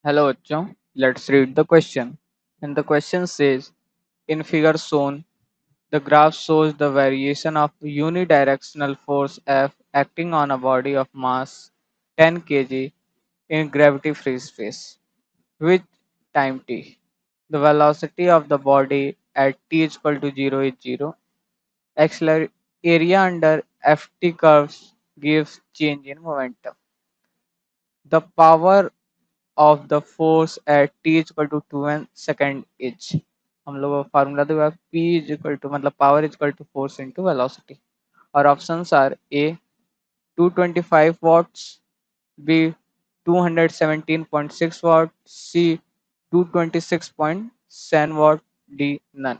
Hello, bachcho. Let's read the question. And the question says, in figure shown, the graph shows the variation of unidirectional force F acting on a body of mass 10 kg in gravity-free space with time t. The velocity of the body at t is equal to 0 is 0. Area under Ft curves gives change in momentum. The power of the force at t is equal to 2 second each. हम लोग formula देखो p is equal to मतलब power is equal to force into velocity. Our options are A 225 watts, B 217.6 watt, C 226.7 watt, D none.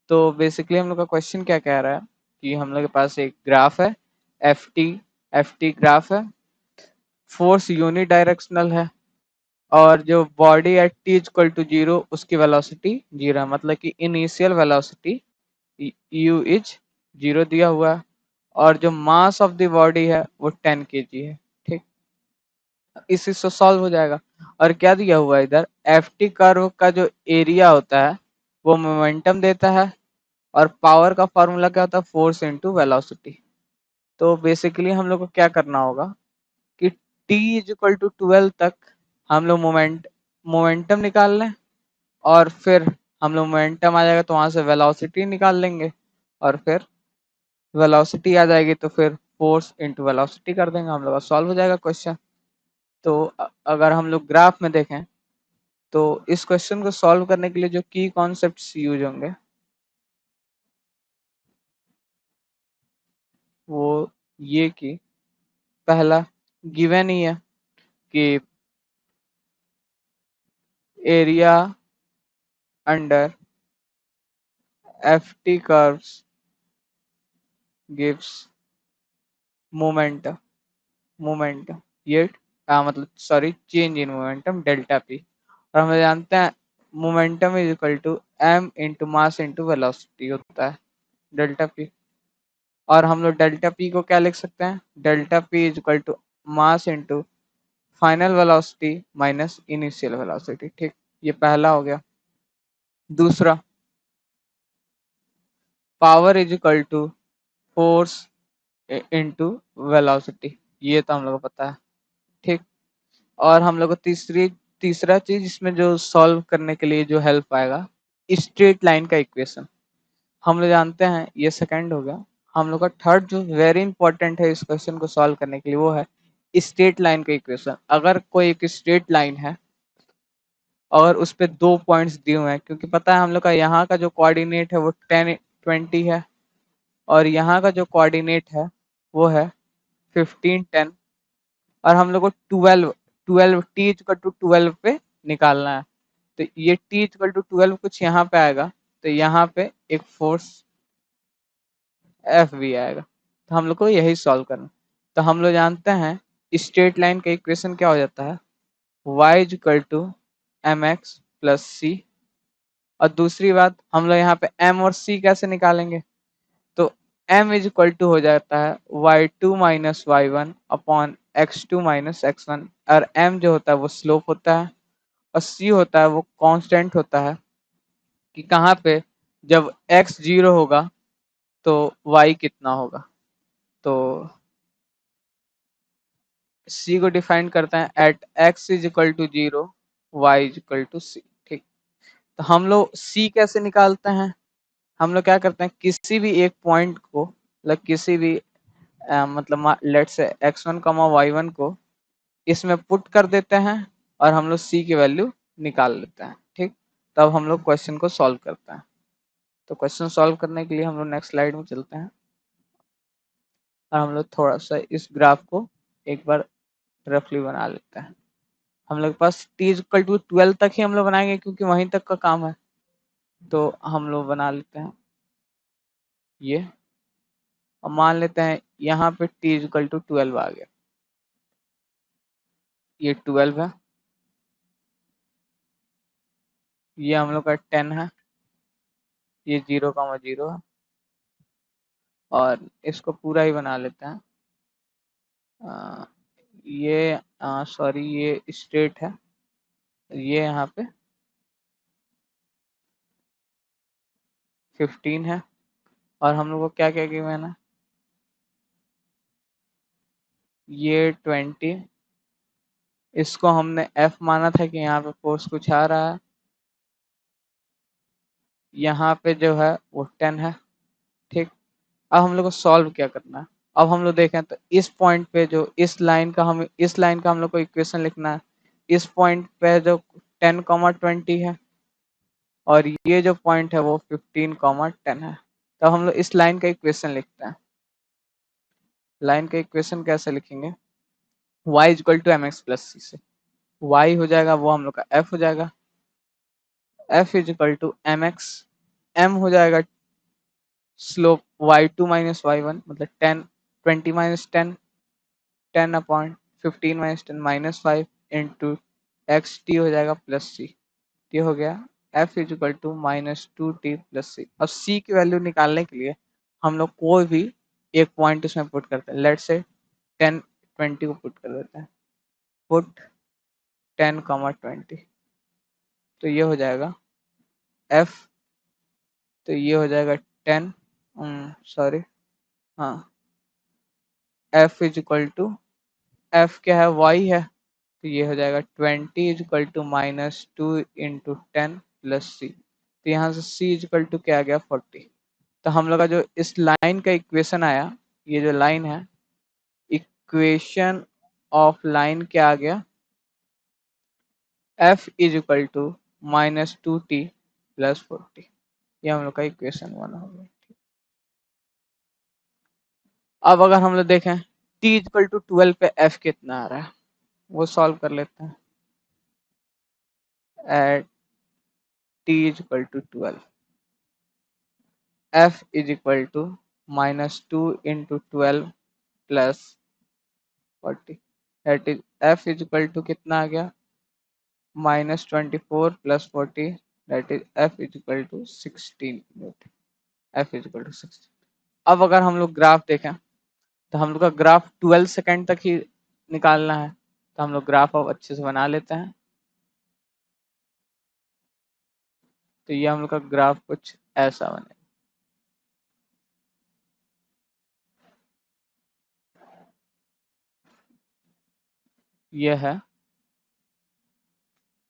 तो basically हम लोग का question क्या कह रहा है कि हम लोग के पास एक ग्राफ है एफ टी ग्राफ है, फोर्स यूनिडायरेक्शनल है और जो body at T equal to zero उसकी वेलोसिटी जीरो है, मतलब कि initial velocity u is zero दिया हुआ है और जो मास ऑफ द बॉडी है वो 10 kg है। ठीक, इसी से सॉल्व हो जाएगा। और क्या दिया हुआ है इधर, एफ टी कर्व का जो एरिया होता है वो मोमेंटम देता है और पावर का फॉर्मूला क्या होता है, फोर्स इनटू वेलोसिटी। तो बेसिकली हम लोग को क्या करना होगा कि t इज इक्वल टू 12 तक हम लोग मोमेंटम निकाल लें और फिर हम लोग मोमेंटम आ जाएगा तो वहां से वेलोसिटी निकाल लेंगे और फिर वेलोसिटी आ जाएगी तो फिर फोर्स इनटू वेलोसिटी कर देंगे, हम लोग का सॉल्व हो जाएगा क्वेश्चन। तो अगर हम लोग ग्राफ में देखें तो इस क्वेश्चन को सॉल्व करने के लिए जो की कॉन्सेप्ट्स यूज होंगे वो ये कि पहला गिवन ही है कि area under F T curves gives momentum ये मतलब sorry change in momentum delta P. और हम जानते हैं momentum is equal to M into mass into velocity होता है डेल्टा पी। और हम लोग डेल्टा पी को क्या लिख सकते हैं, delta P is equal to mass into final velocity minus initial velocity. ठीक, ये पहला हो गया। दूसरा, power is equal to force into velocity, ये तो हम लोग को पता है। ठीक, और हम लोग को तीसरा चीज इसमें जो सॉल्व करने के लिए जो हेल्प आएगा, स्ट्रेट लाइन का इक्वेशन। हम लोग जानते हैं ये सेकंड हो गया। हम लोग का थर्ड जो वेरी इंपॉर्टेंट है इस क्वेश्चन को सॉल्व करने के लिए वो है स्ट्रेट लाइन का इक्वेशन। अगर कोई एक स्ट्रेट लाइन है और उस पे दो पॉइंट्स दिए हुए हैं, क्योंकि पता है हम लोग का यहाँ का जो कोऑर्डिनेट है वो 10 20 है और यहाँ का जो कोऑर्डिनेट है वो है 15 10, और हम लोग को 12 टी इक्वल टू 12 पे निकालना है। तो ये टी इक्वल टू 12 कुछ यहाँ पे आएगा तो यहाँ पे एक फोर्स एफ भी आएगा। तो हम लोग को यही सॉल्व करना। तो हम लोग जानते हैं स्ट्रेट लाइन का इक्वेशन क्या हो जाता है, y is equal to M x plus c. और दूसरी बात, हम लोग यहाँ पे m और c कैसे निकालेंगे, तो m इज इक्वल टू हो जाता है y2 minus y one upon x2 minus x1। और m जो होता है वो स्लोप होता है और c होता है वो कांस्टेंट होता है कि कहाँ पे जब x जीरो होगा तो y कितना होगा। तो c को डिफाइन करते हैं at x is equal to zero y is equal to c. ठीक, तो हम लोग c कैसे निकालते हैं, हम लोग क्या करते हैं किसी भी एक पॉइंट को मतलब किसी भी मतलब लेट से x1 कमा y1 को इसमें पुट कर देते हैं और हम लोग c की वैल्यू निकाल लेते हैं। ठीक, तब हम लोग क्वेश्चन को सॉल्व करते हैं। तो क्वेश्चन सॉल्व करने के लिए हम लोग नेक्स्ट स्लाइड में चलते हैं और हम लोग थोड़ा सा इस ग्राफ को एक बार रफली बना लेते हैं। हम लोग के पास टी इक्वल टू 12 तक ही हम लोग बनाएंगे क्योंकि वहीं तक का काम है। तो हम लोग बना लेते हैं ये और मान लेते हैं यहाँ पे टी इक्वल टू 12 आ गया, ये 12 है, ये हम लोग का 10 है, ये 0 0 है और इसको पूरा ही बना लेते हैं। ये सॉरी ये स्ट्रेट है ये यहाँ पे 15 है, और हम लोग को क्या क्या गिवन है, ये 20, इसको हमने F माना था कि यहाँ पे फोर्स कुछ आ रहा है, यहाँ पे जो है वो 10 है। ठीक, अब हम लोग को सॉल्व क्या करना है। अब हम लोग देखें तो इस पॉइंट पे जो इस लाइन का हम लोग को इक्वेशन लिखना है। इस पॉइंट पे जो 10, 20 है, और ये जो पॉइंट है वो 15, 10 है। तो हम लोग इस लाइन का इक्वेशन लिखते हैं। लाइन का इक्वेशन कैसे लिखेंगे, y equal to M x plus c से y हो जाएगा वो हम लोग का f हो जाएगा, f is equal to M X, m हो जाएगा स्लोप y2 - y1 मतलब 10, 20 - 10, 10/15 - 10 -5 इंटू x t हो जाएगा प्लस सी। ये हो गया f is equal to -2t plus c. अब c की वैल्यू निकालने के लिए हम लोग कोई भी एक पॉइंट इसमें पुट करते हैं। लेट से 10, 20 को पुट कर देते हैं। पुट 10, 20, तो ये हो जाएगा f, तो ये हो जाएगा 10, सॉरी, हाँ, f is equal to, f क्या है, y है, तो ये हो जाएगा 20 is equal to -2 into 10 plus c. तो यहाँ से c इज इक्वल टू क्या आ गया, 40। तो हम लोग का जो इस लाइन का इक्वेशन आया, ये जो लाइन है, इक्वेशन ऑफ लाइन क्या आ गया, f is equal to -2t plus 40। ये हम लोग का इक्वेशन 1 हो गया। अब अगर हम लोग देखें t इक्वल टू 12 पे f कितना आ रहा है, वो सॉल्व कर लेते हैं। At t equal to 12, f is equal to -2 into 12 plus 40, that is f is equal to कितना आ गया, -24 plus 40, that is f is equal to 16 newton. f is equal to 16। अब अगर हम लोग ग्राफ देखें तो हम लोग का ग्राफ 12 सेकेंड तक ही निकालना है, तो हम लोग ग्राफ अब अच्छे से बना लेते हैं। तो ये हम लोग का ग्राफ कुछ ऐसा बने, ये है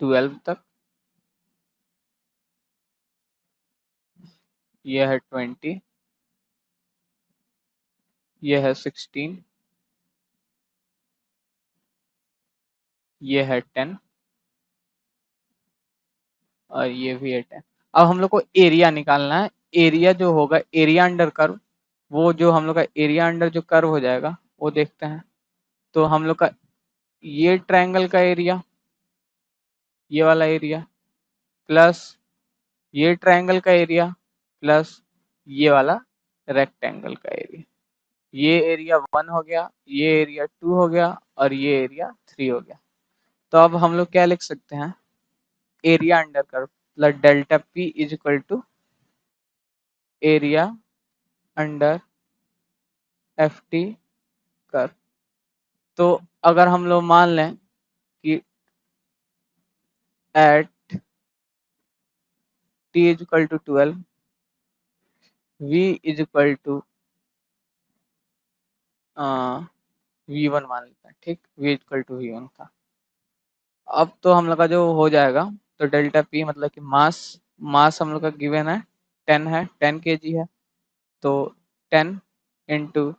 12 तक, ये है 20, ये है 16, ये है 10, और ये भी है 10। अब हम लोग को एरिया निकालना है। एरिया जो होगा, एरिया अंडर कर्व, वो जो हम लोग का एरिया अंडर जो कर्व हो जाएगा वो देखते हैं। तो हम लोग का ये ट्रायंगल का एरिया, ये वाला एरिया, प्लस ये ट्रायंगल का एरिया, प्लस ये वाला रेक्टेंगल का एरिया। ये एरिया 1 हो गया, ये एरिया 2 हो गया, और ये एरिया 3 हो गया। तो अब हम लोग क्या लिख सकते हैं, area under curve plus delta P is equal to area under F T curve. तो अगर हम लोग मान लें कि at T is equal to 12, V is equal to V1 मान लेते हैं। ठीक, V इक्वल टू V1 था। अब तो हम लोग का जो हो जाएगा, तो डेल्टा पी मतलब कि मास, मास हम लोग का गिवन है 10 है, 10 kg है। तो 10 इंटू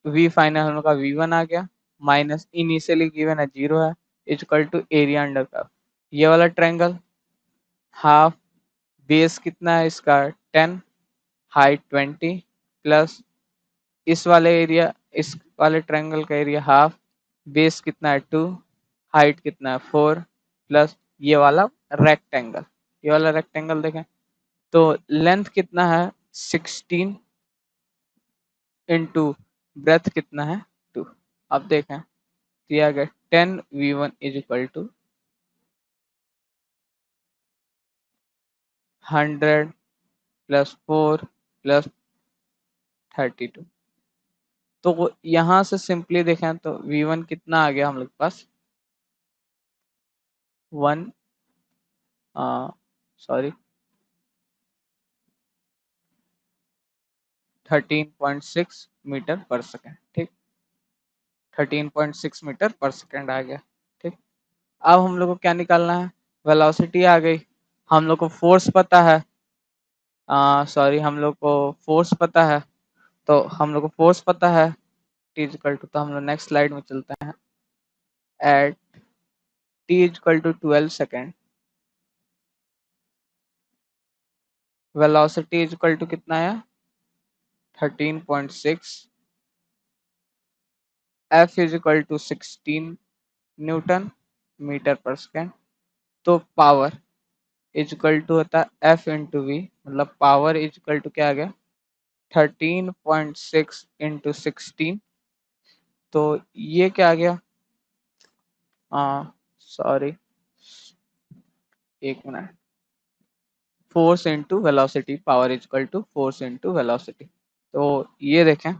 वी फाइनल हम लोग का V1 आ गया, माइनस इनिशियली गिवन है 0 है, equal to area under curve. ये वाला ट्रायंगल हाफ, बेस कितना है इसका 10, हाइट 20, प्लस इस वाले एरिया, इस वाले ट्रायंगल का एरिया हाफ, बेस कितना है 2, हाइट कितना है 4, प्लस ये वाला रेक्टेंगल, ये वाला रेक्टेंगल देखें तो लेंथ कितना है 16 इंटू ब्रेथ कितना है 2। अब देखें दिया गया 10 V1 is equal to 100 plus 4 plus 32। तो यहाँ से सिंपली देखें तो V1 कितना आ गया हम लोग के पास, सॉरी 13.6 मीटर पर सेकेंड। ठीक, 13.6 मीटर पर सेकेंड आ गया। ठीक, अब हम लोग को क्या निकालना है, वेलोसिटी आ गई, हम लोग को फोर्स पता है, सॉरी हम लोग को फोर्स पता है, तो हम लोग को फोर्स पता है टी इक्वल टू, तो हम लोग नेक्स्ट स्लाइड में चलते हैं। At T equal to 12 second, velocity equal to कितना है, 13.6, F is equal to 16 newton metre per second. तो पावर इज इक्वल टू होता है एफ इंटू वी, मतलब पावर इज इक्वल टू क्या आ गया, 13.6 इंटू 16। तो ये क्या आ गया, सॉरी एक minute, force into velocity, power is equal to force into velocity. तो ये देखें,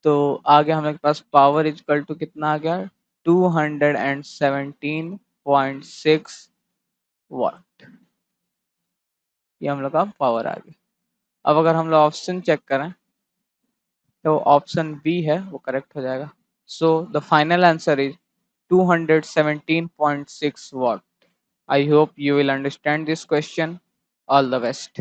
तो आगे हमारे पास पावर इज इक्वल टू कितना आ गया, 217.6 वाट, ये हम लोग का पावर आ गया। अब अगर हम लोग ऑप्शन चेक करें तो ऑप्शन बी है वो करेक्ट हो जाएगा। So the final answer is 217.6 watt. I hope you will understand this question. All the best.